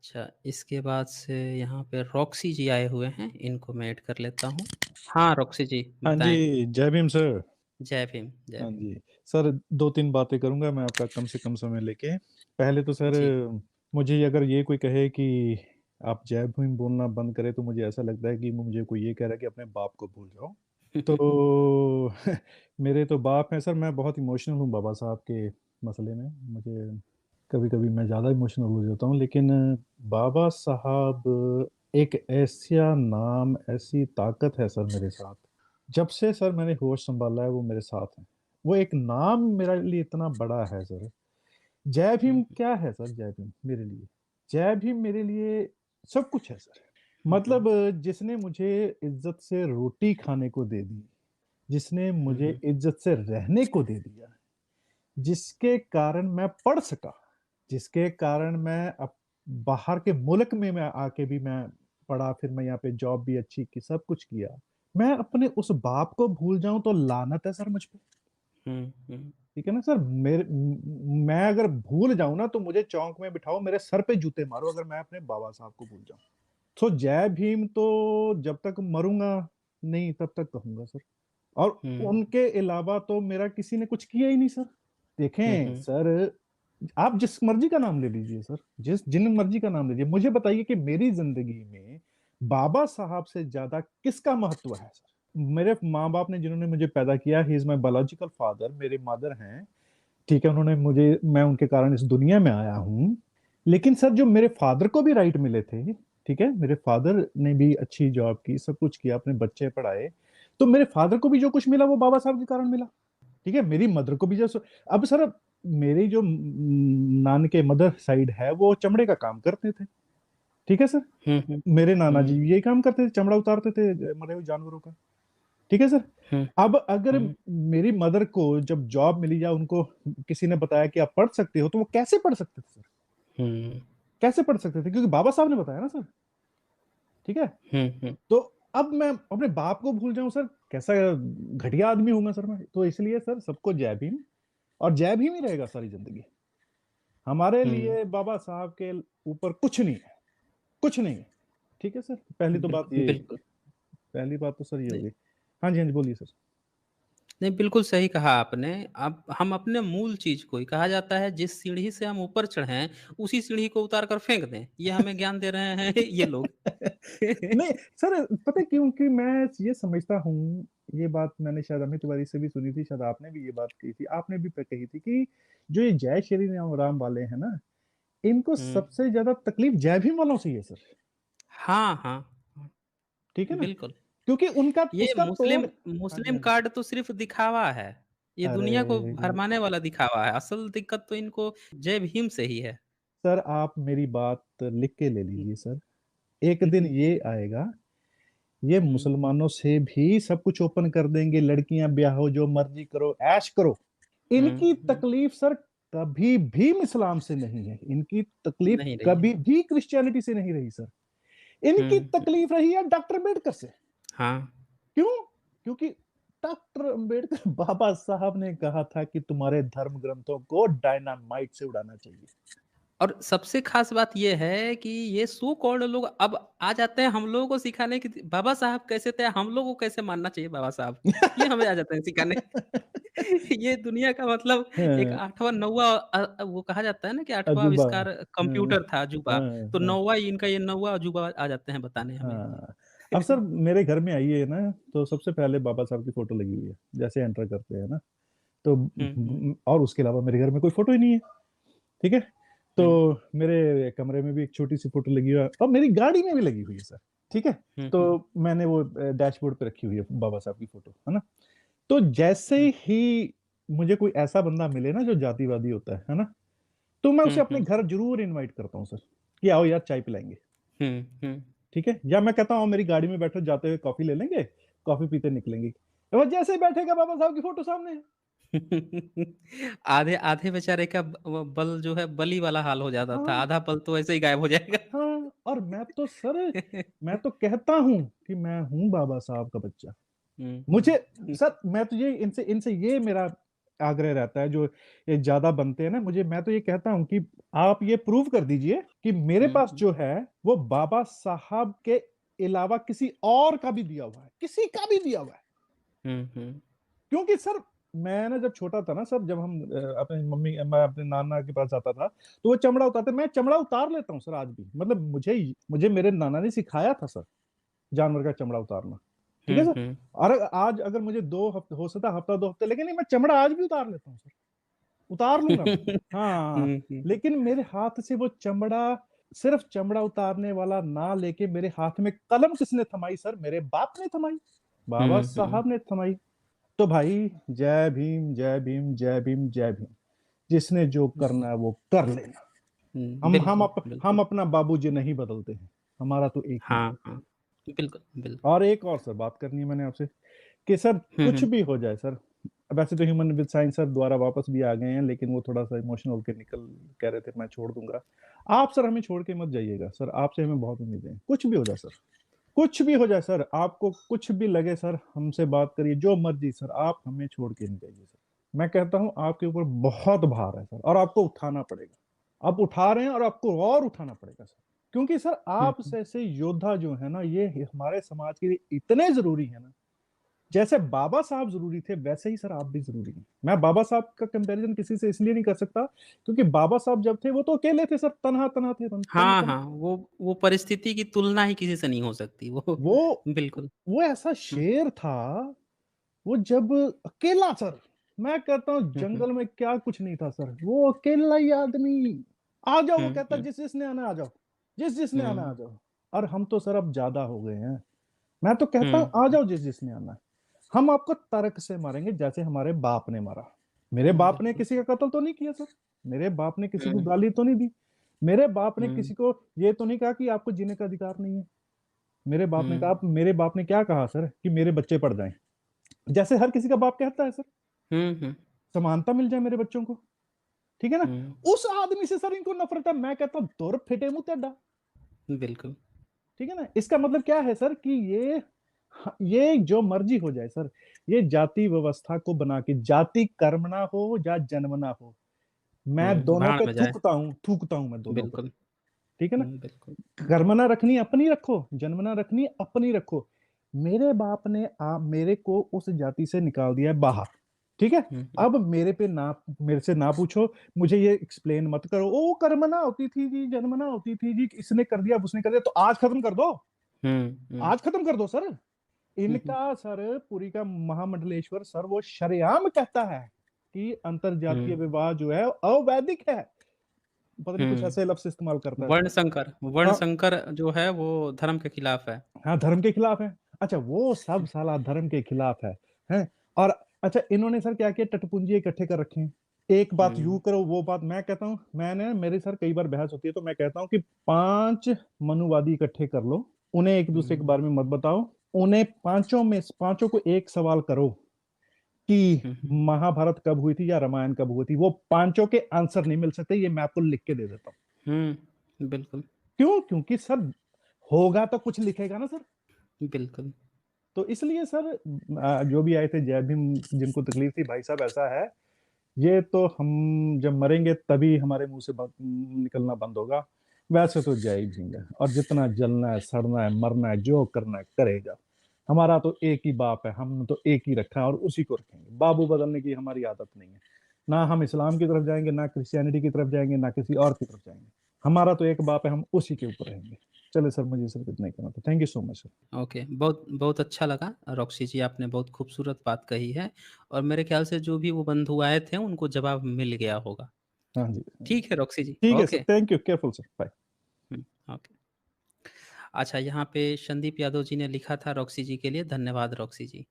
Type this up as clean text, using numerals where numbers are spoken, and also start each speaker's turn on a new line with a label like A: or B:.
A: अच्छा, इसके बाद से यहाँ पे रॉक्सी जी आए हुए हैं, इनको मैं ऐड कर लेता हूँ। हाँ, रॉक्सी जी
B: हाँ
A: बताएँ।
B: जी, जय भीम सर।
A: जय भीम, जय
B: हाँ
A: भीम।
B: जी। सर 2-3 बातें करूँगा मैं आपका कम से कम समय लेके। पहले तो सर
A: जी।
B: मुझे अगर ये कोई कहे कि आप जय भीम बोलना बंद करें तो मुझे ऐसा लगता है कि मुझे कोई ये कह रहा है कि अपने बाप को भूल जाओ। तो मेरे तो बाप हैं सर, मैं बहुत इमोशनल हूँ बाबा साहब के मसले में। मुझे कभी-कभी मैं ज़्यादा इमोशनल हो जाता हूँ, लेकिन बाबा साहब एक ऐसा नाम, ऐसी ताकत है सर मेरे साथ। जब से सर मैंने होश संभाला है वो मेरे साथ हैं। वो एक नाम मेरे लिए इतना बड़ा है सर। जय
A: हुँ,
B: भीम
A: हुँ,
B: क्या है सर जय भीम मेरे लिए? जय भीम मेरे लिए सब कुछ है सर।
A: हुँ, हुँ,
B: मतलब जिसने मुझे इज़्ज़त से रोटी खाने को दे दी, जिसने
A: हुँ,
B: मुझे
A: हुँ,
B: इज़्ज़त से रहने को दे दिया, जिसके कारण मैं पढ़ सका, जिसके कारण मैं बाहर के मुल्क में मैं आके भी मैं पढ़ा, फिर मैं यहाँ पे जॉब भी अच्छी की, सब कुछ किया। मैं अपने उस बाप को भूल जाऊँ तो लानत है सर मुझ पे,
A: हुँ, हुँ,
B: ठीक है ना सर? मैं अगर भूल जाऊँ ना तो मुझे चौक में बिठाओ, मेरे सर पे जूते मारो अगर मैं अपने बाबा साहब को भूल जाऊँ। सो जय भीम तो जब तक मरूँगा नहीं तब तक कहूँगा सर। और
A: हुँ,
B: उनके अलावा तो मेरा किसी ने कुछ किया ही नहीं सर।
A: हुँ,
B: देखें
A: हुँ,
B: सर, आप जिस मर्ज़ी का नाम ले लीजिए सर, जिन मर्ज़ी का नाम लीजिए। मुझे बताइए कि मेरी ज़िंदगी में बाबा साहब से ज़्यादा किसका महत्व है सर? मेरे माँ-बाप ने जिन्होंने मुझे पैदा किया, he is my biological father, मेरे मदर हैं, ठीक है? उन्होंने मुझे मैं उनके कारण इस दुनिया में आया हूँ। लेकिन सर जो मेरे फादर को भी राइट मिले थे, ठीक है? मेरे फादर ने भी अच्छी जॉब की, सब कुछ किया, अपने बच्चे पढ़ाए। तो मेरे फादर को भी जो कुछ मिला वो बाबा साहब के कारण मिला। ठीक है? मेरी मदर को भी जैसे अब सर मेरी जो नान के मदर साइड है वो चमड़े का काम करते थे। ठीक है सर?
A: हुँ, हुँ,
B: मेरे नाना
A: हुँ,
B: जी यही काम करते थे, चमड़ा उतारते थे मरे हुए जानवरों का। ठीक है सर?
A: हुँ,
B: अब अगर
A: हुँ,
B: मेरी मदर को जब जॉब मिली या उनको किसी ने बताया कि आप पढ़ सकते हो, तो वो कैसे पढ़ सकते थे सर?
A: हुँ,
B: कैसे पढ़ सकते थे? क्योंकि बाबा साहब ने बताया ना सर। ठीक है?
A: हुँ, हुँ,
B: तो अब मैं अपने बाप को भूल जाऊँ सर, कैसा घटिया आदमी हूँ मैं सर मैं। तो इसलिए सर सबको जय भीम और जय भीम ही रहेगा सारी ज़िंदगी। हमारे
A: हुँ,
B: लिए बाबा साहब के ऊपर कुछ नहीं है, कुछ नहीं है। ठीक है सर? पहली तो बात ये
A: बिल्कुल।
B: पहली बात तो सर ये हो
A: नहीं,
B: गई। हाँ जी, हाँ जी, बोलिए सर।
A: नहीं, बिल्कुल सही कहा आपने। अब हम अपने मूल चीज़ को ही कहा जाता है जिस सीढ़ी से हम ऊपर चढ़े हैं, उसी सीढ़ी को उतार कर फेंक दें। ये हमें ज्ञान दे रहे हैं ये लोग।
B: नहीं, सर पता है क्यों? कि मैं ये समझता हूँ, ये बात मैंने शायद अमित तिवारी से भी सुनी थी, शायद आपने भी ये बात कही थी, आपने भी कही थी कि जो ये जय श्री राम राम वाले हैं ना, इनको
A: हुँ।
B: सबसे ज़्यादा तकलीफ जय भीम वालों से ही है सर।
A: हाँ, हाँ। हाँ,
B: ठीक है ना?
A: बिल्कुल।
B: क्योंकि उनका
A: ये
B: उसका तोड़
A: मुस्लिम
B: हाँ जी,
A: मुस्लिम
B: हाँ जी।
A: कार्ड तो सिर्फ़ दिखावा है। ये दुनिया को
B: अरे!
A: भरमाने वाला दिखावा है। असल दिक्कत तो इनको जय भीम से ही है।
B: सर आप मेरी बात लिख के ले
A: हुँ,
B: लीजिए सर। एक
A: हुँ,
B: दिन
A: हुँ,
B: ये आएगा, ये
A: हुँ,
B: मुसलमानों से भी सब कुछ ओपन कर देंगे, लड़कियाँ ब्याहो, जो मर्ज़ी करो, ऐश करो।
A: हुँ,
B: इनकी
A: हुँ।
B: तकलीफ सर कभी भी इस्लाम से नहीं है, इनकी तकलीफ
A: नहीं रही है।
B: कभी भी क्रिश्चियनिटी से नहीं रही सर।
A: हुँ,
B: इनकी
A: हुँ।
B: तकलीफ रही है डॉक्टर अम्बेडकर से।
A: हाँ।
B: क्यों? क्योंकि डॉक्टर अम्बेडकर बाबा साहब ने कहा था कि तुम्हारे धर्म ग्रंथों को डायनामाइट से उड़ाना चाहिए।
A: और सबसे ख़ास बात ये है कि ये सो कॉल्ड लोग अब आ जाते हैं हम लोगों को सिखाने कि बाबा साहब कैसे थे, हम लोगों को कैसे मानना चाहिए बाबा साहब को। ये हमें आ जाते हैं सिखाने। ये दुनिया का मतलब एक
B: हाँ,
A: 8वाँ 9वाँ वो कहा जाता है ना कि 8वाँ
B: अजूबा।
A: आविष्कार
B: हाँ,
A: कंप्यूटर था अजूबा,
B: हाँ,
A: तो
B: हाँ,
A: 9वाँ इनका ये 9वाँ अजूबा आ जाते हैं बताने हमें।
B: हाँ। अब सर मेरे घर में आइए ना, तो सबसे पहले बाबा साहब की फ़ोटो लगी हुई है, जैसे एंटर करते हैं ना। तो
A: हुँ, हुँ,
B: और उसके अलावा मेरे घर में कोई फ़ोटो ही नहीं है, ठीक है?
A: हुँ,
B: तो मेरे कमरे में भी एक छोटी-सी फ़ोटो लगी हुई है और मेरी गाड़ी में भी लगी हुई है सर, ठीक है?
A: हुँ, हुँ,
B: तो मैंने वो डैशबोर्ड पे रखी हुई है बाबा साहब की फ़ोटो, है ना? तो जैसे
A: हुँ,
B: ही मुझे कोई ऐसा बंदा मिले ना जो जातिवादी होता है ना? तो मैं
A: हुँ,
B: उसे अपने
A: हुँ,
B: घर ज़रूर इनवाइट करता हूँ सर, कि आओ यार चाय पिलाएँगे,
A: हुँ, हुँ।
B: ठीक है? या मैं कहता हूँ आओ मेरी गाड़ी में बैठो जाते हुए कॉफ़ी ले लेंगे, कॉफ़ी पीते निकलेंगे। वो जैसे ही बैठेगा बाबा साहब की फ़ोटो सामने है।
A: आधे आधे बेचारे का बल जो है बली वाला हाल हो जाता था,
B: हाँ।
A: आधा बल तो ऐसे ही गायब हो जाएगा।
B: हाँ, और मैं तो कहता हूँ कि मैं हूँ बाबा साहब का बच्चा।
A: हुँ, हुँ,
B: मुझे
A: हुँ,
B: सर मैं तो ये इनसे इनसे ये मेरा आग्रह रहता है, जो ये ज़्यादा बनते हैं ना, मैं तो ये कहता हूँ कि आप ये प्रूव कर दीजिए कि मेरे
A: हुँ,
B: पास
A: हुँ।
B: जो है, वो बाबा साहब के अलावा किसी और का भी दिया हुआ है, किसी का भी दिया हुआ है।
A: हुँ, हुँ।
B: क्योंकि सर मैं ना जब छोटा था ना सर, जब हम मैं अपने नाना के पास जाता था, तो वो चमड़ा उतारते, मैं चमड़ा उतार लेता हूँ सर आज भी। मतलब मुझे मेरे नाना ने सिखाया था सर, जानवर का चमड़ा उतारना। ठीक है
A: हुँ,
B: सर?
A: हुँ।
B: और आज अगर मुझे 2 हफ्ते हो सकता है, हफ्ता 2 हफ्ते लगे, नहीं मैं चमड़ा आज भी उतार लेता हूँ सर, उतार लूँगा मैं। हाँ,
A: हुँ, हुँ।
B: लेकिन मेरे हाथ से वो चमड़ा, सिर्फ़ चमड़ा उतारने वाला ना लेके मेरे हाथ में कलम किसने थमाई सर? मेरे बाप ने थमाई, बाबा
A: हुँ, हुँ।
B: साहब ने थमाई। तो भाई जय भीम, जय भीम, जय भीम, जय भीम। जिसने जो
A: हुँ,
B: करना है वो कर लेना।
A: हुँ। बिल्कुल,
B: हम
A: बिल्कुल।
B: अपना बाबूजी नहीं बदलते हैं। हमारा तो एक ही
A: हाँ,
B: बाप है।
A: हाँ। बिल्कुल, बिल्कुल।
B: और एक और सर बात करनी है मैंने आपसे कि सर
A: हुँ,
B: कुछ
A: हुँ।
B: भी हो जाए सर, वैसे तो ह्यूमन विद साइंस सर दोबारा वापस भी आ गए हैं, लेकिन वो थोड़ा-सा इमोशनल होके कह रहे थे मैं छोड़ दूँगा। आप सर हमें छोड़ के मत जाइएगा सर, आपसे हमें बहुत उम्मीदें हैं। कुछ भी हो जाए सर, कुछ भी हो जाए सर, आपको कुछ भी लगे सर, हमसे बात करिए, जो मर्ज़ी सर, आप हमें छोड़ के नहीं जाइए सर। मैं कहता हूँ आपके ऊपर बहुत भार है सर, और आपको उठाना पड़ेगा। आप उठा रहे हैं और आपको और उठाना पड़ेगा सर। क्योंकि सर
A: हुँ,
B: आप
A: हुँ।
B: जैसे योद्धा जो है ना, ये हमारे समाज के लिए इतने ज़रूरी है ना, जैसे बाबा साहब ज़रूरी थे, वैसे ही सर आप भी ज़रूरी हैं। मैं बाबा साहब का कंपैरिज़न किसी से इसलिए नहीं कर सकता, क्योंकि बाबा साहब जब थे, वो तो अकेले थे सर, तनहा-तनहा थे,
A: हाँ,
B: तन-तन।
A: हाँ। वो परिस्थिति की तुलना ही किसी से नहीं हो सकती। वो
B: वो
A: बिल्कुल।
B: वो ऐसा
A: हुँ,
B: शेर था, वो जब अकेला सर, मैं कहता हूँ
A: हुँ, हुँ।
B: जंगल में क्या कुछ नहीं था सर, वो अकेला ही आदमी, आ जाओ, वो
A: हुँ,
B: कहता
A: हुँ।
B: जिसने आना आ जाओ, जिसने आना आ
A: हुँ,
B: जाओ। और हम तो सर अब ज़्यादा हो गए हैं। मैं तो कहता हूँ
A: हुँ,
B: आ जाओ जिसने आना है। हम आपको तर्क से मारेंगे जैसे हमारे बाप ने मारा। मेरे
A: हुँ,
B: बाप ने
A: बिल्कुल।
B: किसी का कत्ल तो नहीं किया सर। मेरे बाप ने किसी को
A: हुँ,
B: गाली तो नहीं दी। मेरे बाप ने
A: हुँ,
B: किसी को ये तो नहीं कहा कि आपको जीने का अधिकार नहीं है।
A: हुँ,
B: मेरे बाप ने क्या कहा सर कि मेरे बच्चे पढ़ जाएँ। जैसे हर किसी का बाप कहता है सर,
A: हुँ, हुँ,
B: समानता मिल जाए मेरे बच्चों को, ठीक है ना?
A: हुँ,
B: उस आदमी से सर इनको नफ़रत है। मैं कहता हूँ तुर फिटे मुँह तेड्डा,
A: बिल्कुल।
B: ठीक है ना? इसका मतलब क्या है सर कि ये जो मर्ज़ी हो जाए सर, ये जाति व्यवस्था को बना के, जाति कर्मणा हो या जन्मना हो, मैं
A: हुँ,
B: दोनों
A: भाड़
B: पे
A: में जाए।
B: थूकता हूँ मैं दोनों पे,
A: बिल्कुल।
B: ठीक है ना?
A: हुँ, बिल्कुल।
B: कर्मणा रखनी अपनी रखो, जन्मना रखनी अपनी रखो। मेरे बाप ने मेरे को उस जाति से निकाल दिया है बाहर, ठीक है?
A: हुँ, हुँ,
B: अब मेरे से ना पूछो, मुझे ये एक्सप्लेन मत करो, ओ कर्मणा होती थी जी, जन्मना होती थी जी, इसने कर दिया, उसने कर दिया, तो आज खत्म कर दो,
A: हुँ, हुँ,
B: आज खत्म कर दो सर।
A: हुँ, हुँ,
B: इनका सर पुरी का महामंडलेश्वर सर वो शरेआम कहता है कि अंतरजातीय
A: हुँ,
B: विवाह जो है अवैधिक है। पता नहीं कुछ
A: हुँ।
B: ऐसे लफ्ज़ इस्तेमाल करता है सर।
A: वर्ण
B: हाँ,
A: संकर जो है वो धर्म के खिलाफ है।
B: हाँ, धर्म के खिलाफ है। अच्छा वो सब साला धर्म के खिलाफ हैं? और अच्छा इन्होंने सर क्या किया, टटपुंजी इकट्ठे कर रखे हैं। एक बात यूँ
A: हुँ,
B: करो, वो बात मैं कहता हूँ, मैंने मेरे सर कई बार बहस होती है, तो मैं कहता हूँ कि 5 मनुवादी इकट्ठे कर लो, उन्हें एक-दूसरे के
A: हुँ,
B: बारे में मत बताओ, उन्हें पाँचों को एक सवाल करो कि
A: हुँ, हुँ,
B: महाभारत कब हुई थी या रामायण कब हुई थी? वो पाँचों के आंसर नहीं मिल सकते, ये मैं आपको लिख के दे देता हूँ।
A: हुँ, बिल्कुल,
B: क्यों? क्योंकि सर होगा तो कुछ लिखेगा ना सर।
A: बिल्कुल।
B: तो इसलिए सर जो भी आए थे जय भीम, जिनको तकलीफ थी भाई साहब ऐसा है, ये तो हम जब मरेंगे तभी हमारे मुँह से निकलना बंद होगा। वैसे तो जय ही भीम है, और जितना जलना है, सड़ना है, मरना है, जो करना है करेगा। हमारा तो एक ही बाप है, हमने तो एक ही रखा है और उसी को रखेंगे। बाबू बदलने की हमारी आदत नहीं है। ना हम इस्लाम की तरफ जाएँगे, ना क्रिश्चियनिटी की तरफ जाएँगे, ना किसी और की तरफ जाएँगे। हमारा तो एक बाप है, हम उसी के ऊपर रहेंगे। चलिए सर, मुझे सिर्फ इतना ही कहना था। Thank you so much sir.
A: Okay, बहुत बहुत अच्छा लगा रॉक्सी जी, आपने बहुत खूबसूरत बात कही है और मेरे ख़्याल से जो भी वो बंधु आए थे उनको जवाब मिल गया होगा।
B: हाँ जी।
A: ठीक है रॉक्सी जी,
B: ठीक है sir,
A: okay.
B: Thank you. Careful sir. Bye.
A: हुँ, ओके। अच्छा यहाँ पे संदीप यादव जी ने लिखा था रॉक्सी जी के लिए, धन्यवाद रॉक्सी जी।